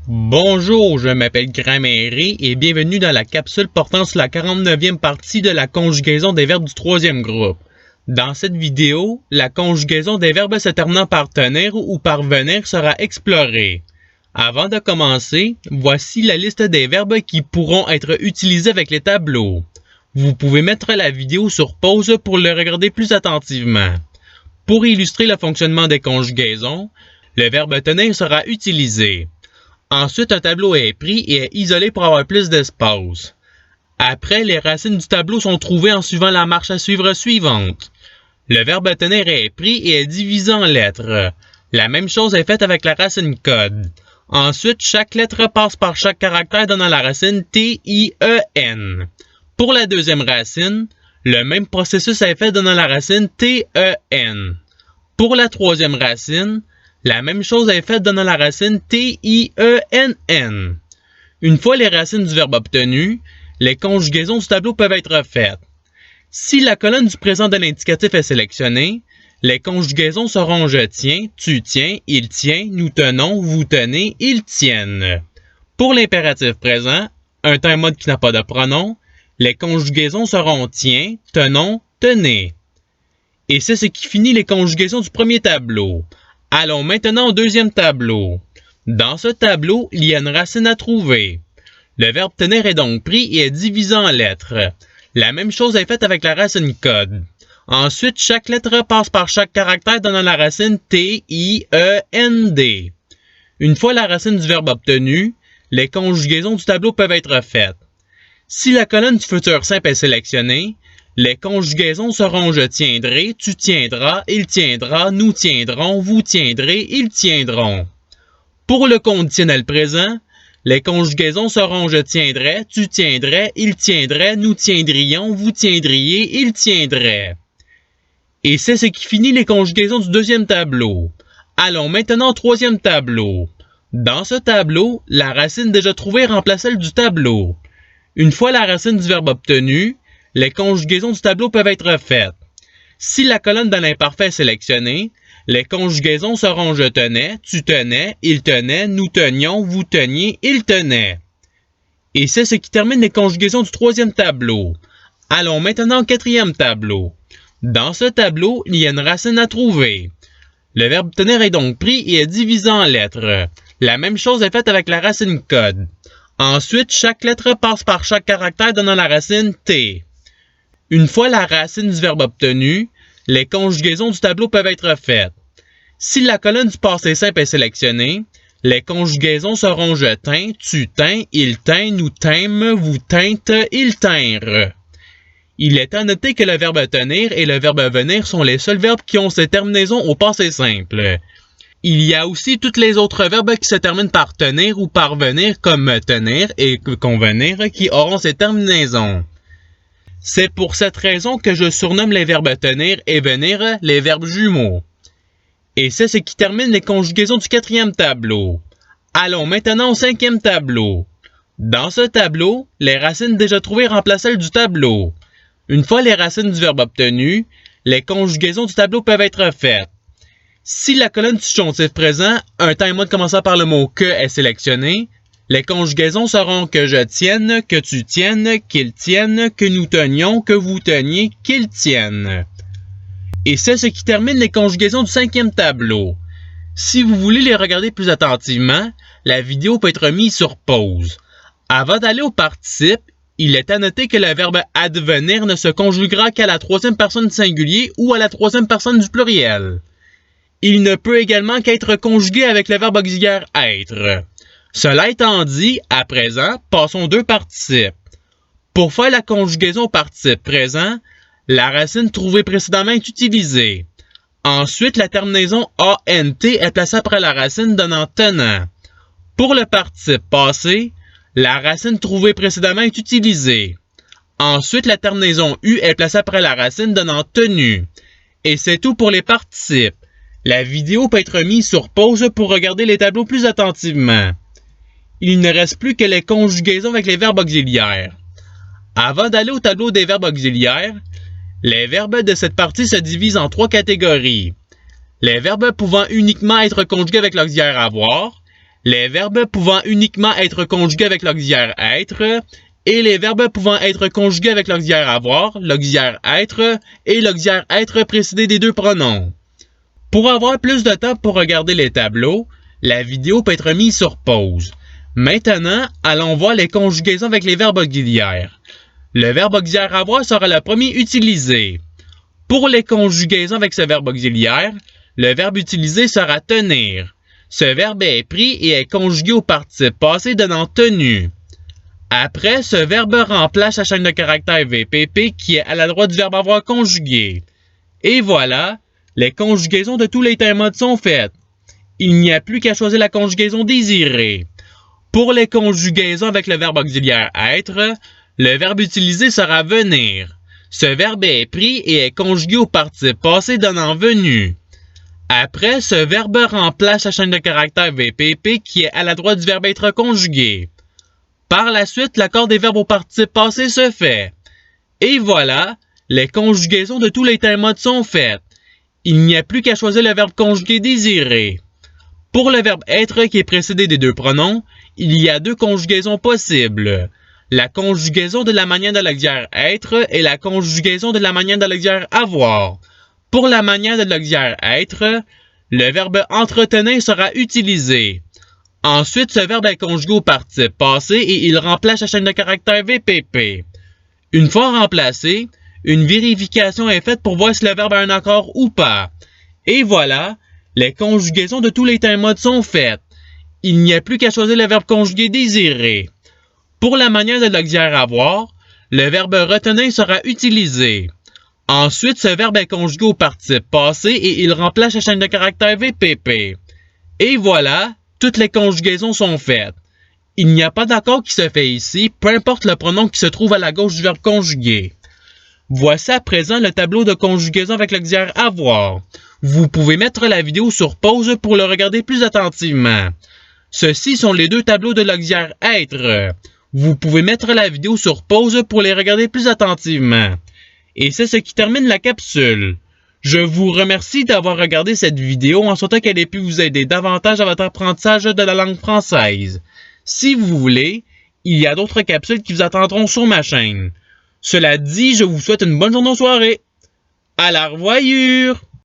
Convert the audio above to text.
Bonjour, je m'appelle Grammaire et bienvenue dans la capsule portant sur la 49e partie de la conjugaison des verbes du troisième groupe. Dans cette vidéo, la conjugaison des verbes se terminant par tenir ou par venir sera explorée. Avant de commencer, voici la liste des verbes qui pourront être utilisés avec les tableaux. Vous pouvez mettre la vidéo sur pause pour le regarder plus attentivement. Pour illustrer le fonctionnement des conjugaisons, le verbe tenir sera utilisé. Ensuite, un tableau est pris et est isolé pour avoir plus d'espace. Après, les racines du tableau sont trouvées en suivant la marche à suivre suivante. Le verbe tenir est pris et est divisé en lettres. La même chose est faite avec la racine code. Ensuite, chaque lettre passe par chaque caractère donnant la racine T-I-E-N. Pour la deuxième racine, le même processus est fait donnant la racine T-E-N. Pour la troisième racine, la même chose est faite donnant la racine T-I-E-N-N. Une fois les racines du verbe obtenues, les conjugaisons du tableau peuvent être faites. Si la colonne du présent de l'indicatif est sélectionnée, les conjugaisons seront je tiens, tu tiens, il tient, nous tenons, vous tenez, ils tiennent. Pour l'impératif présent, un temps mode qui n'a pas de pronom, les conjugaisons seront tiens, tenons, tenez. Et c'est ce qui finit les conjugaisons du premier tableau. Allons maintenant au deuxième tableau. Dans ce tableau, il y a une racine à trouver. Le verbe tenir est donc pris et est divisé en lettres. La même chose est faite avec la racine code. Ensuite, chaque lettre passe par chaque caractère donnant la racine T-I-E-N-D. Une fois la racine du verbe obtenue, les conjugaisons du tableau peuvent être faites. Si la colonne du futur simple est sélectionnée, les conjugaisons seront je tiendrai, tu tiendras, il tiendra, nous tiendrons, vous tiendrez, ils tiendront. Pour le conditionnel présent, les conjugaisons seront je tiendrai, tu tiendrais, il tiendrait, nous tiendrions, vous tiendriez, ils tiendraient. Et c'est ce qui finit les conjugaisons du deuxième tableau. Allons maintenant au troisième tableau. Dans ce tableau, la racine déjà trouvée remplace celle du tableau. Une fois la racine du verbe obtenue, les conjugaisons du tableau peuvent être faites. Si la colonne de l'imparfait est sélectionnée, les conjugaisons seront je tenais, tu tenais, il tenait, nous tenions, vous teniez, ils tenaient. Et c'est ce qui termine les conjugaisons du troisième tableau. Allons maintenant au quatrième tableau. Dans ce tableau, il y a une racine à trouver. Le verbe tenir est donc pris et est divisé en lettres. La même chose est faite avec la racine code. Ensuite, chaque lettre passe par chaque caractère donnant la racine T. Une fois la racine du verbe obtenue, les conjugaisons du tableau peuvent être faites. Si la colonne du passé simple est sélectionnée, les conjugaisons seront je tins, tu tins, il tint, nous tîmes, vous tîntes, ils tinrent. Il est à noter que le verbe tenir et le verbe venir sont les seuls verbes qui ont ces terminaisons au passé simple. Il y a aussi tous les autres verbes qui se terminent par tenir ou par venir comme tenir et convenir qui auront ces terminaisons. C'est pour cette raison que je surnomme les verbes tenir et venir les verbes jumeaux. Et c'est ce qui termine les conjugaisons du quatrième tableau. Allons maintenant au cinquième tableau. Dans ce tableau, les racines déjà trouvées remplacent celles du tableau. Une fois les racines du verbe obtenues, les conjugaisons du tableau peuvent être faites. Si la colonne du subjonctif présent, un temps et mode commençant par le mot que est sélectionné, les conjugaisons seront que je tienne, que tu tiennes, qu'il tienne, que nous tenions, que vous teniez, qu'ils tiennent. Et c'est ce qui termine les conjugaisons du cinquième tableau. Si vous voulez les regarder plus attentivement, la vidéo peut être mise sur pause. Avant d'aller au participe, il est à noter que le verbe advenir ne se conjuguera qu'à la troisième personne du singulier ou à la troisième personne du pluriel. Il ne peut également qu'être conjugué avec le verbe auxiliaire être. Cela étant dit, à présent, passons aux deux participes. Pour faire la conjugaison au participe présent, la racine trouvée précédemment est utilisée. Ensuite, la terminaison ANT est placée après la racine donnant tenant. Pour le participe passé, la racine trouvée précédemment est utilisée. Ensuite, la terminaison U est placée après la racine donnant tenu. Et c'est tout pour les participes. La vidéo peut être mise sur pause pour regarder les tableaux plus attentivement. Il ne reste plus que les conjugaisons avec les verbes auxiliaires. Avant d'aller au tableau des verbes auxiliaires, les verbes de cette partie se divisent en trois catégories. Les verbes pouvant uniquement être conjugués avec l'auxiliaire avoir, les verbes pouvant uniquement être conjugués avec l'auxiliaire être et les verbes pouvant être conjugués avec l'auxiliaire avoir, l'auxiliaire être et l'auxiliaire être précédé des deux pronoms. Pour avoir plus de temps pour regarder les tableaux, la vidéo peut être mise sur pause. Maintenant, allons voir les conjugaisons avec les verbes auxiliaires. Le verbe auxiliaire avoir sera le premier utilisé. Pour les conjugaisons avec ce verbe auxiliaire, le verbe utilisé sera tenir. Ce verbe est pris et est conjugué au participe passé donnant tenu. Après, ce verbe remplace la chaîne de caractères VPP qui est à la droite du verbe avoir conjugué. Et voilà, les conjugaisons de tous les temps modes sont faites. Il n'y a plus qu'à choisir la conjugaison désirée. Pour les conjugaisons avec le verbe auxiliaire être, le verbe utilisé sera venir. Ce verbe est pris et est conjugué au participe passé donnant venu. Après, ce verbe remplace la chaîne de caractères VPP qui est à la droite du verbe être conjugué. Par la suite, l'accord des verbes au participe passé se fait. Et voilà, les conjugaisons de tous les temps modes sont faites. Il n'y a plus qu'à choisir le verbe conjugué désiré. Pour le verbe être qui est précédé des deux pronoms, il y a deux conjugaisons possibles. La conjugaison de la manière de l'auxiliaire être et la conjugaison de la manière de l'auxiliaire avoir. Pour la manière de l'auxiliaire être, le verbe entretenir sera utilisé. Ensuite, ce verbe est conjugué au participe passé et il remplace la chaîne de caractères VPP. Une fois remplacé, une vérification est faite pour voir si le verbe a un accord ou pas. Et voilà, les conjugaisons de tous les temps modes sont faites. Il n'y a plus qu'à choisir le verbe conjugué désiré. Pour la manière de l'auxiliaire avoir, le verbe retenir sera utilisé. Ensuite, ce verbe est conjugué au participe passé et il remplace la chaîne de caractères VPP. Et voilà, toutes les conjugaisons sont faites. Il n'y a pas d'accord qui se fait ici, peu importe le pronom qui se trouve à la gauche du verbe conjugué. Voici à présent le tableau de conjugaison avec l'auxiliaire avoir. Vous pouvez mettre la vidéo sur pause pour le regarder plus attentivement. Ceux-ci sont les deux tableaux de l'auxiliaire être. Vous pouvez mettre la vidéo sur pause pour les regarder plus attentivement. Et c'est ce qui termine la capsule. Je vous remercie d'avoir regardé cette vidéo en souhaitant qu'elle ait pu vous aider davantage à votre apprentissage de la langue française. Si vous voulez, il y a d'autres capsules qui vous attendront sur ma chaîne. Cela dit, je vous souhaite une bonne journée ou soirée. À la revoyure!